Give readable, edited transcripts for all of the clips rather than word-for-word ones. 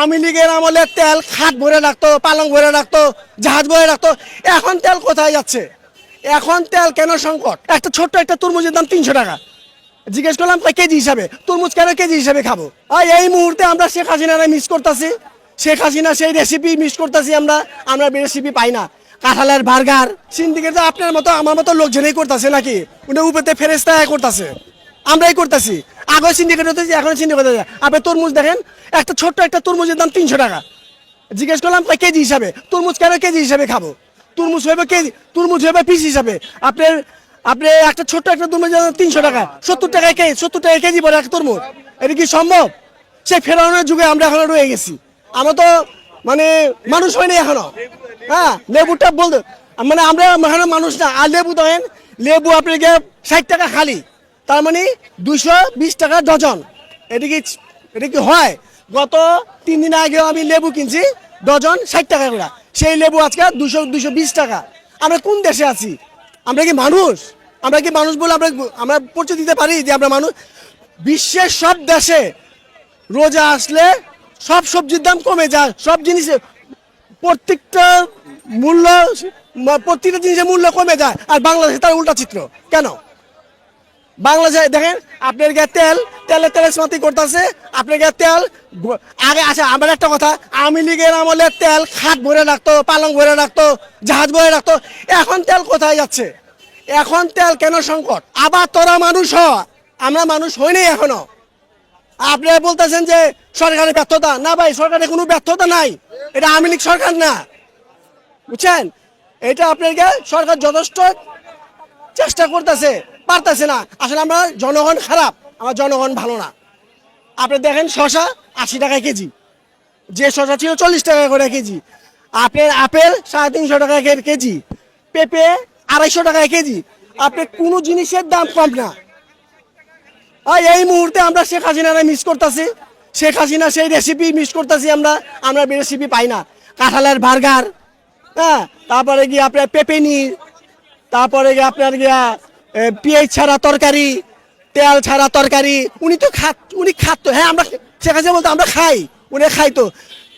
আওয়ামী লীগের আমলে তেল খাট ভরে রাখতো, পালং ভরে রাখতো, জাহাজ ভরে রাখতো। এখন তেল কোথায় যাচ্ছে? এখন তেল কেন সংকট? একটা ছোট্ট একটা তরমুজের দাম 300 টাকা। জিজ্ঞেস করলাম কেজি হিসাবে, তরমুজ কেন কেজি হিসাবে খাবো? আর এই মুহূর্তে আমরা শেখ হাসিনারে মিস করতেছি। শেখ হাসিনা সেই রেসিপি মিস করতেছি। আমরা রেসিপি পাই না। কাঁঠালের বার্গার সিন্ডিকেট আপনার মতো আমার মতো লোকজনই করতেছে নাকি? উনি উপরে ফেরেস্তা করতেছে, আমরাই করতেছি। আগে সিন্ডিকেট হতেছি, এখন সিন্ডিকেট হতে। আপনি তরমুজ দেখেন, একটা ছোট্ট একটা তরমুজের দাম 300 টাকা। জিজ্ঞেস করলাম কেজি হিসাবে, তরমুজ কেন কেজি হিসাবে খাবো? তরমুজ হবে কেজি, তরমুজ হবে পিস হিসাবে। আপনার আপনি একটা ছোট্ট একটা তরমুজ 300 টাকা, 70 টাকায় কেজি, 70 টাকা কেজি পড়ে একটা তরমুজ। এটা কি সম্ভব? সেই ফেরাউনের যুগে আমরা এখনো রয়ে গেছি। আমরা তো মানে মানুষ হয়নি এখনো। হ্যাঁ, লেবুটা বলতে মানে আমরা এখনো মানুষ না। আর লেবু দেখেন, লেবু আপনাকে 60 টাকা খালি, তার মানে 220 টাকা ডজন। এটা কি হয়? গত 3 দিন আগে আমি লেবু কিনছি, ডজন 60 টাকা করে। সেই লেবু আজকে 220 টাকা। আমরা কোন দেশে আছি? আমরা কি মানুষ? আমরা কি মানুষ বলে আমরা পরিচয় দিতে পারি যে আমরা মানুষ? বিশ্বের সব দেশে রোজা আসলে সব সবজির দাম কমে যায়, সব জিনিসের প্রত্যেকটা মূল্য, প্রত্যেকটা জিনিসের মূল্য কমে যায়। আর বাংলাদেশে তার উল্টা চিত্র কেন? বাংলাদেশে দেখেন আপনার তেলের সমাপ্তি করতেছে। আপনার তেল আগে আচ্ছা, আমার একটা কথা, আওয়ামী লীগের আমলে তেল খাট ভরে রাখতো, পালং ভরে রাখতো, জাহাজ ভরে রাখতো। এখন তেল কোথায় যাচ্ছে? এখন তেল কেন সংকট? আবার তোরা মানুষ হ, আমরা মানুষ হইনি এখনো। আপনারা বলতেছেন যে সরকারের ব্যর্থতা। না ভাই, সরকারের কোনো ব্যর্থতা নাই। এটা আওয়ামী লীগ সরকার না, বুঝছেন? এটা আপনাকে সরকার যথেষ্ট চেষ্টা করতেছে, পারতেছে না। আসলে আমরা জনগণ খারাপ, আমার জনগণ ভালো না। আপনি দেখেন শশা 80 টাকা কেজি, যে শশা ছিল 40 টাকা করে কেজি। আপেল 350 টাকা কেজি, পেঁপে 250 টাকা কেজি। আপনি কোনো জিনিসের দাম কম না। আর এই মুহূর্তে আমরা শেখ হাসিনারে মিস করতেছি। শেখ হাসিনা সেই রেসিপি মিস করতেছি। আমরা রেসিপি পাই না। কাঁঠালের বার্গার, হ্যাঁ, তারপরে গিয়ে আপনার পেঁপেনি, তারপরে গিয়ে আপনার গিয়া পেঁয়াজ ছাড়া তরকারি, তেল ছাড়া তরকারি। উনি খাতো। হ্যাঁ, আমরা শেখ হাসিনা বলতো আমরা খাই, উনি খাইতো।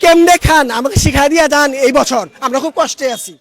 কেমনে খান আমাকে শিখাই দিয়া যান। এই বছর আমরা খুব কষ্টে আছি।